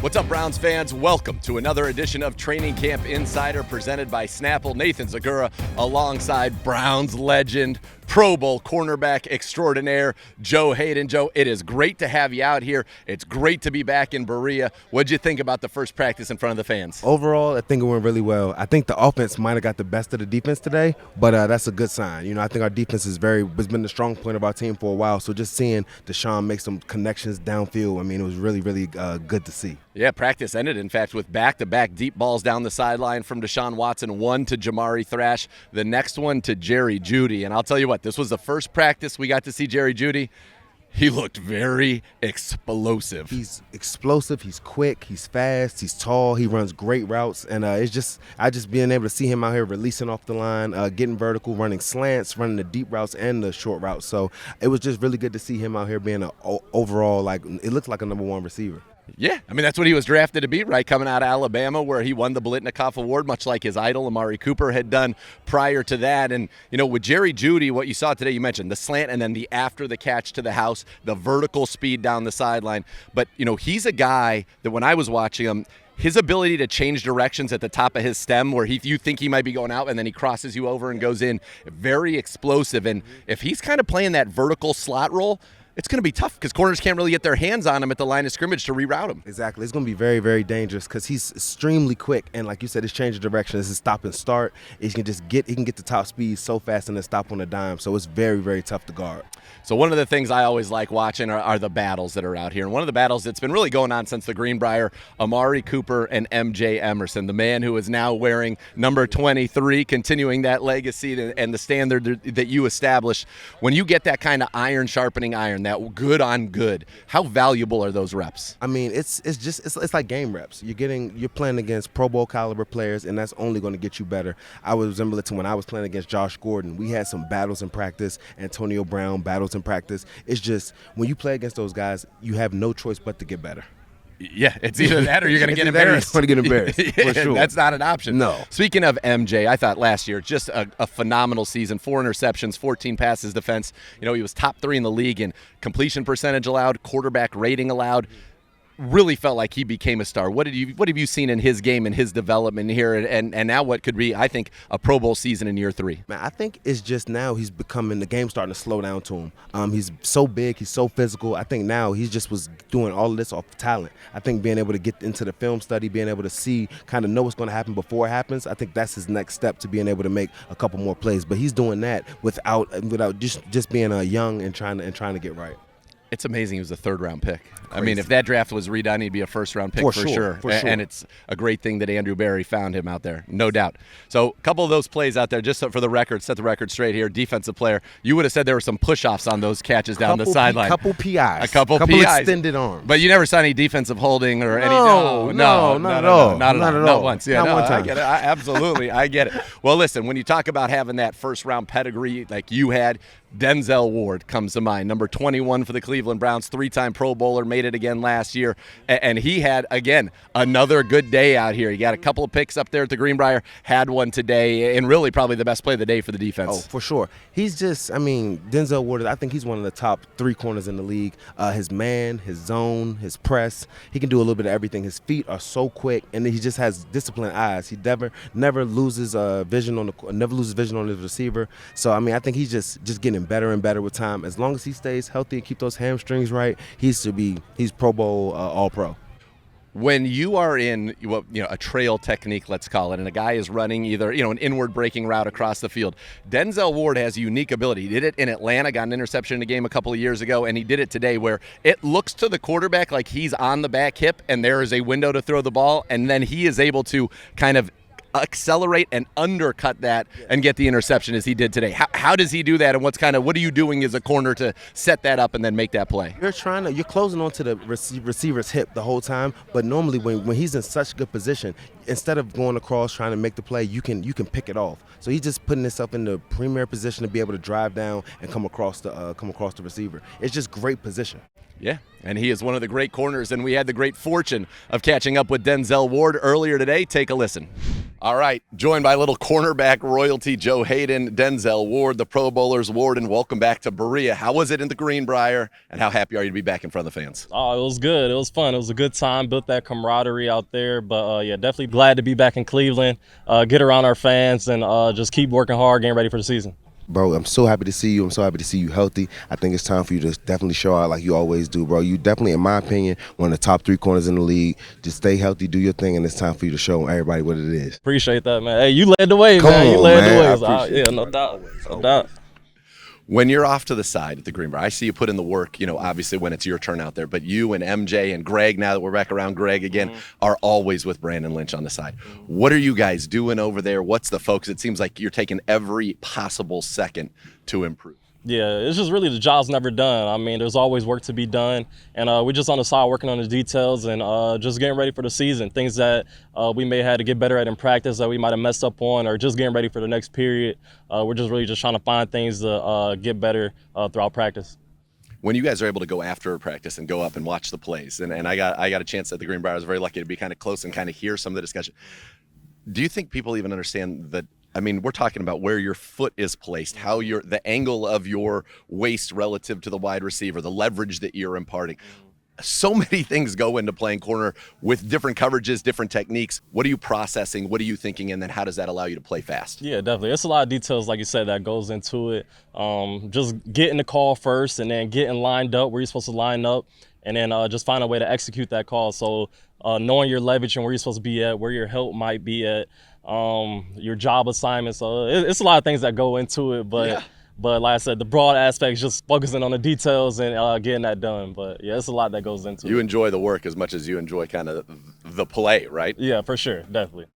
What's up, Browns fans? Welcome to another edition of Training Camp Insider presented by Snapple. Nathan Zegura alongside Browns legend, Pro Bowl cornerback extraordinaire, Joe Haden. Joe, it is great to have you out here. It's great to be back in Berea. What'd you think about the first practice in front of the fans? Overall, I think it went really well. I think the offense might have got the best of the defense today, but that's a good sign. I think our defense has been the strong point of our team for a while. So just seeing Deshaun make some connections downfield, it was really, really good to see. Yeah, practice ended, in fact, with back-to-back deep balls down the sideline from Deshaun Watson. One to Jamari Thrash, the next one to Jerry Jeudy. And I'll tell you what, this was the first practice we got to see Jerry Jeudy. He looked very explosive. He's explosive, he's quick, he's fast, he's tall, he runs great routes. And I just being able to see him out here releasing off the line, getting vertical, running slants, running the deep routes and the short routes. So it was just really good to see him out here being overall, it looked like a number one receiver. Yeah, that's what he was drafted to be, right? Coming out of Alabama, where he won the Blitnikoff Award, much like his idol, Amari Cooper, had done prior to that. And, with Jerry Jeudy, what you saw today, you mentioned the slant and then the after the catch to the house, the vertical speed down the sideline. But, he's a guy that when I was watching him, his ability to change directions at the top of his stem where you think he might be going out and then he crosses you over and goes in, very explosive. And if he's kind of playing that vertical slot role, it's going to be tough because corners can't really get their hands on him at the line of scrimmage to reroute him. Exactly. It's going to be very, very dangerous because he's extremely quick. And like you said, his change of direction is his stop and start. He can get the top speed so fast and then stop on a dime. So it's very, very tough to guard. So one of the things I always like watching are the battles that are out here. And one of the battles that's been really going on since the Greenbrier, Amari Cooper and MJ Emerson, the man who is now wearing number 23, continuing that legacy and the standard that you established. When you get that kind of iron sharpening iron, that good on good, how valuable are those reps? It's like game reps. You're playing against Pro Bowl caliber players, and that's only going to get you better. I was similar to when I was playing against Josh Gordon. We had some battles in practice, Antonio Brown battles in practice. It's just when you play against those guys, you have no choice but to get better. Yeah, it's either that or you're going to get embarrassed. You're going to get embarrassed, for sure. That's not an option. No. Speaking of MJ, I thought last year just a phenomenal season. 4 interceptions, 14 passes defense. He was top 3 in the league in completion percentage allowed, quarterback rating allowed. Really felt like he became a star. What have you seen in his game and his development here, and now what could be, I think, a Pro Bowl season in year 3? Man, I think it's just now he's becoming, the game's starting to slow down to him. He's so big, he's so physical. I think now he just was doing all of this off talent. I think being able to get into the film study, being able to see, kind of know what's going to happen before it happens, I think that's his next step to being able to make a couple more plays. But he's doing that without just being young and trying to get right. It's amazing he was a third-round pick. Crazy. If that draft was redone, he'd be a first-round pick for sure. And it's a great thing that Andrew Berry found him out there, no doubt. So a couple of those plays out there, just for the record, set the record straight here, defensive player. You would have said there were some push-offs on those catches down the sideline. A couple PIs. A couple PIs. Extended arms. But you never saw any defensive holding or any. No, not at all. Not once. Yeah, not one time. I get it. Absolutely, I get it. Well, listen, when you talk about having that first-round pedigree like you had, Denzel Ward comes to mind, number 21 for the Cleveland Browns, 3-time Pro Bowler, made it again last year. And he had, again, another good day out here. He got a couple of picks up there at the Greenbrier, had one today, and really probably the best play of the day for the defense. Oh, for sure. He's just, Denzel Ward, I think he's one of the top 3 corners in the league. His man, his zone, his press, he can do a little bit of everything. His feet are so quick, and he just has disciplined eyes. He never loses vision on his receiver. So, I think he's just getting better and better with time. As long as he stays healthy and keep those hamstrings right, he's Pro Bowl All-Pro. When you are in a trail technique, let's call it, and a guy is running either an inward breaking route across the field, Denzel Ward has a unique ability. He did it in Atlanta, got an interception in a game a couple of years ago, and he did it today where it looks to the quarterback like he's on the back hip and there is a window to throw the ball, and then he is able to kind of accelerate and undercut that and get the interception as he did today. How does he do that, and what are you doing as a corner to set that up and then make that play? You're closing onto the receiver's hip the whole time, but normally when he's in such good position, instead of going across trying to make the play, you can pick it off. So he's just putting himself in the premier position to be able to drive down and come across the receiver. It's just great position. Yeah, and he is one of the great corners, and we had the great fortune of catching up with Denzel Ward earlier today. Take a listen. All right, joined by little cornerback royalty Joe Haden, Denzel Ward, the Pro Bowlers Ward, and welcome back to Berea. How was it in the Greenbrier, and how happy are you to be back in front of the fans? Oh, it was good. It was fun. It was a good time. Built that camaraderie out there. But yeah, definitely glad to be back in Cleveland. Get around our fans and just keep working hard, getting ready for the season. Bro, I'm so happy to see you. I'm so happy to see you healthy. I think it's time for you to definitely show out like you always do, bro. You definitely, in my opinion, one of the top 3 corners in the league. Just stay healthy, do your thing, and it's time for you to show everybody what it is. Appreciate that, man. Hey, you led the way, Come man. on, You led man. the way. I So, appreciate yeah, no doubt. No doubt. When you're off to the side at the Greenbrier, I see you put in the work, obviously when it's your turn out there, but you and MJ and Greg, now that we're back around Greg again, are always with Brandon Lynch on the side. What are you guys doing over there? What's the focus? It seems like you're taking every possible second to improve. Yeah, it's just really the job's never done. I mean, there's always work to be done, and we're just on the side working on the details and just getting ready for the season. Things that we may have to get better at in practice that we might have messed up on, or just getting ready for the next period. We're just really just trying to find things to get better throughout practice. When you guys are able to go after practice and go up and watch the plays, and I got a chance at the Greenbrier. I was very lucky to be kind of close and kind of hear some of the discussion. Do you think people even understand that? I mean, we're talking about where your foot is placed, how the angle of your waist relative to the wide receiver, the leverage that you're imparting. So many things go into playing corner with different coverages, different techniques. What are you processing? What are you thinking? And then how does that allow you to play fast? Yeah, definitely. It's a lot of details, like you said, that goes into it. Just getting the call first and then getting lined up where you're supposed to line up, and then just find a way to execute that call. So knowing your leverage and where you're supposed to be at, where your help might be at, your job assignment. So it's a lot of things that go into it, but Yeah. But like I said, the broad aspect is just focusing on the details and getting that done. But yeah, it's a lot that goes into it. You enjoy the work as much as you enjoy kind of the play, right? Yeah, for sure, definitely.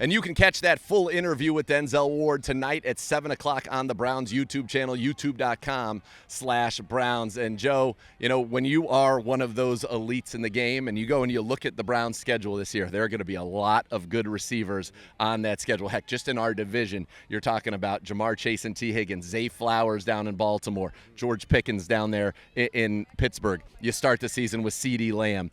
And you can catch that full interview with Denzel Ward tonight at 7 o'clock on the Browns YouTube channel, youtube.com/Browns. And Joe, when you are one of those elites in the game and you go and you look at the Browns schedule this year, there are going to be a lot of good receivers on that schedule. Heck, just in our division, you're talking about Jamar Chase and T. Higgins, Zay Flowers down in Baltimore, George Pickens down there in Pittsburgh. You start the season with CeeDee Lamb.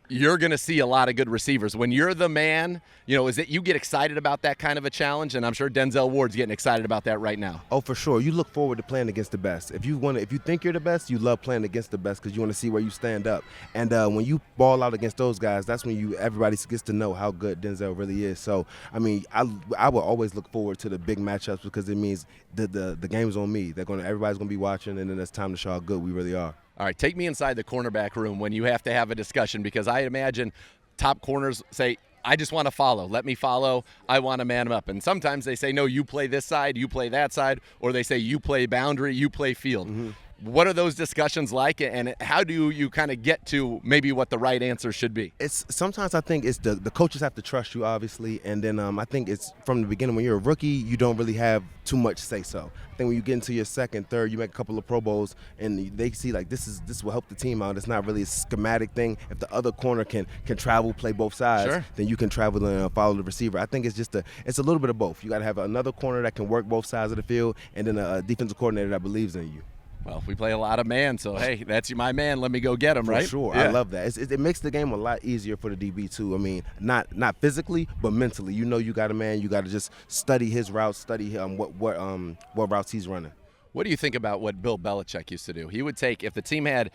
You're going to see a lot of good receivers. When you're the man, is it you get excited about that kind of a challenge? And I'm sure Denzel Ward's getting excited about that right now. Oh, for sure. You look forward to playing against the best. If you think you're the best, you love playing against the best because you want to see where you stand up. And when you ball out against those guys, that's when everybody gets to know how good Denzel really is. So, I mean, I will always look forward to the big matchups because it means the game's on me. Everybody's going to be watching, and then it's time to show how good we really are. All right, take me inside the cornerback room when you have to have a discussion, because I imagine top corners say, I just want to follow. Let me follow. I want to man them up. And sometimes they say, no, you play this side, you play that side, or they say you play boundary, you play field. Mm-hmm. What are those discussions like, and how do you kind of get to maybe what the right answer should be? Sometimes I think it's the coaches have to trust you, obviously, and then I think it's from the beginning when you're a rookie, you don't really have too much say so. I think when you get into your second, third, you make a couple of Pro Bowls, and they see like this will help the team out. It's not really a schematic thing. If the other corner can travel, play both sides, sure, then you can travel and follow the receiver. I think it's a little bit of both. You got to have another corner that can work both sides of the field, and then a defensive coordinator that believes in you. Well, we play a lot of man, so hey, that's my man. Let me go get him, right? For sure, yeah. I love that. It makes the game a lot easier for the DB too. I mean, not physically, but mentally. You got a man. You got to just study his routes, study what routes he's running. What do you think about what Bill Belichick used to do? He would take, if the team had,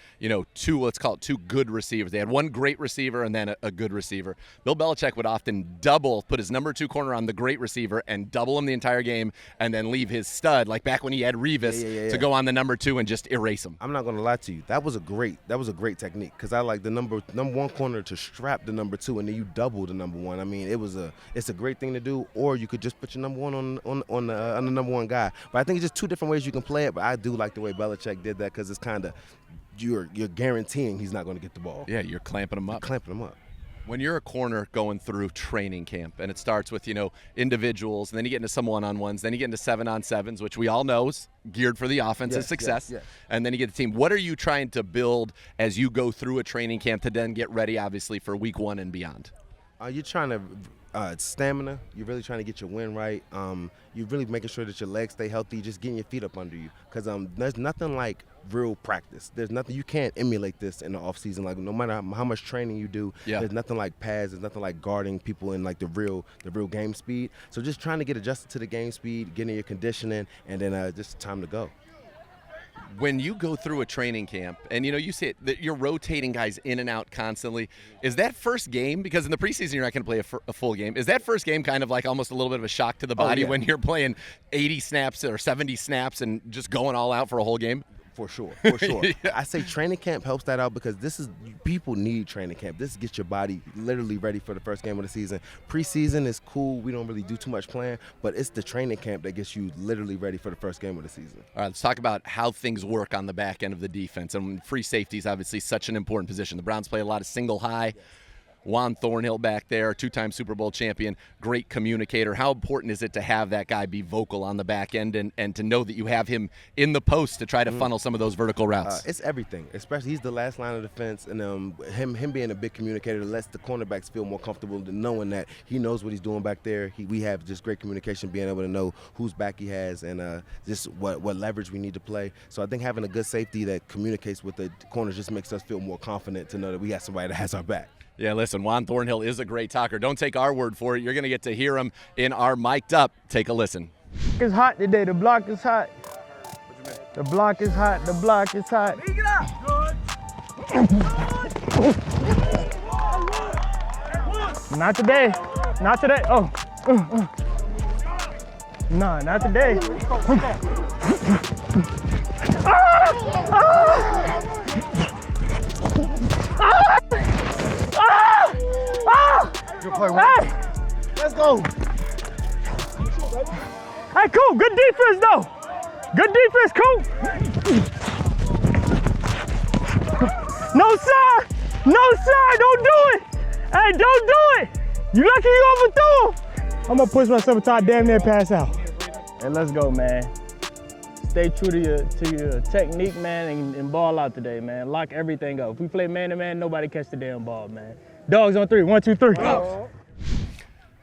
two good receivers. They had one great receiver and then a good receiver. Bill Belichick would often put his number 2 corner on the great receiver and double him the entire game, and then leave his stud, like back when he had Revis, to go on the number 2 and just erase him. I'm not going to lie to you. That was a great technique, because I like the number 1 corner to strap the number 2, and then you double the number 1. I mean, it's a great thing to do, or you could just put your number 1 on the number 1 guy. But I think it's just 2 different ways you can play it, but I do like the way Belichick did that, because it's kind of you're guaranteeing he's not going to get the ball. Yeah, you're clamping him up. When you're a corner going through training camp, and it starts with, individuals, and then you get into some one-on-ones, then you get into 7-on-7s, which we all know is geared for the offense's success, yes. And then you get the team. What are you trying to build as you go through a training camp to then get ready, obviously, for week 1 and beyond? You're trying to stamina. You're really trying to get your wind right. You're really making sure that your legs stay healthy, just getting your feet up under you. Because there's nothing like real practice. There's nothing you can't emulate this in the off season. Like no matter how much training you do, there's nothing like pads. There's nothing like guarding people in like the real game speed. So just trying to get adjusted to the game speed, getting your conditioning, and then just time to go. When you go through a training camp and, you say that you're rotating guys in and out constantly, is that first game, because in the preseason you're not going to play a full game, is that first game kind of like almost a little bit of a shock to the body when you're playing 80 snaps or 70 snaps and just going all out for a whole game? For sure. I say training camp helps that out because people need training camp. This gets your body literally ready for the first game of the season. Preseason is cool. We don't really do too much playing, but it's the training camp that gets you literally ready for the first game of the season. All right, let's talk about how things work on the back end of the defense. And free safety is obviously such an important position. The Browns play a lot of single high. Juan Thornhill back there, two-time Super Bowl champion, great communicator. How important is it to have that guy be vocal on the back end and to know that you have him in the post to try to funnel some of those vertical routes? It's everything, especially he's the last line of defense, and him being a big communicator lets the cornerbacks feel more comfortable knowing that he knows what he's doing back there. We have just great communication, being able to know whose back he has and just what leverage we need to play. So I think having a good safety that communicates with the corners just makes us feel more confident to know that we got somebody that has our back. Yeah, listen, Juan Thornhill is a great talker. Don't take our word for it. You're going to get to hear him in our Mic'd Up. Take a listen. It's hot today. The block is hot. The block is hot. The block is hot. Not today. Not today. Oh. No, not today. Hey! Let's go. Hey, cool. Good defense, though. Good defense, cool. No, sir. No, sir. Don't do it. Hey, don't do it. You lucky you overthrew him. I'm going to push myself until I damn near pass out. Hey, let's go, man. Stay true to your technique, man, and ball out today, man. Lock everything up. If we play man-to-man, nobody catch the damn ball, man. Dogs on three. 1, 2, 3.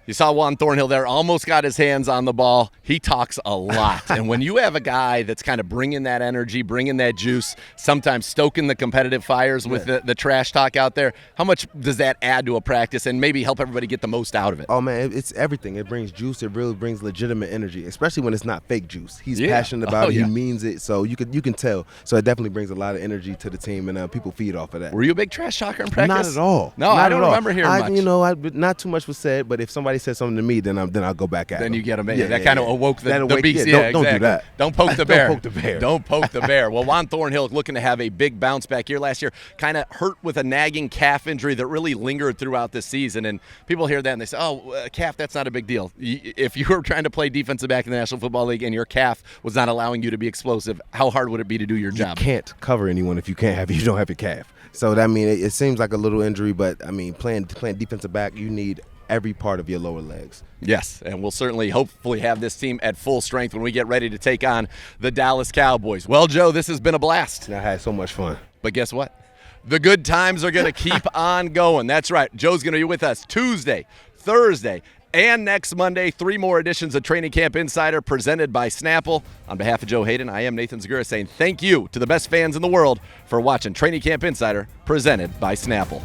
You saw Juan Thornhill there, almost got his hands on the ball. He talks a lot. And when you have a guy that's kind of bringing that energy, bringing that juice, sometimes stoking the competitive fires with the trash talk out there, how much does that add to a practice and maybe help everybody get the most out of it? Oh, man, it's everything. It brings juice. It really brings legitimate energy, especially when it's not fake juice. He's passionate about it. He means it, so you can tell. So it definitely brings a lot of energy to the team, and people feed off of that. Were you a big trash talker in practice? Not at all. No, I don't remember hearing much. Not too much was said, but if somebody said something to me, then I'll go back at Then him. you get them. That kind of awoke the beast. Don't do that. Don't poke the bear. Don't poke the bear. Don't poke the bear. Well, Juan Thornhill looking to have a big bounce back year. Last year, kind of hurt with a nagging calf injury that really lingered throughout the season. And people hear that and they say, calf, that's not a big deal. If you were trying to play defensive back in the National Football League and your calf was not allowing you to be explosive, how hard would it be to do your job? You can't cover anyone if you don't have your calf. So it seems like a little injury, but playing defensive back, you need every part of your lower legs. Yes, and we'll certainly hopefully have this team at full strength when we get ready to take on the Dallas Cowboys. Well, Joe, this has been a blast. I had so much fun. But guess what? The good times are going to keep on going. That's right. Joe's going to be with us Tuesday, Thursday, and next Monday. 3 more editions of Training Camp Insider presented by Snapple. On behalf of Joe Haden, I am Nathan Zegura saying thank you to the best fans in the world for watching Training Camp Insider presented by Snapple.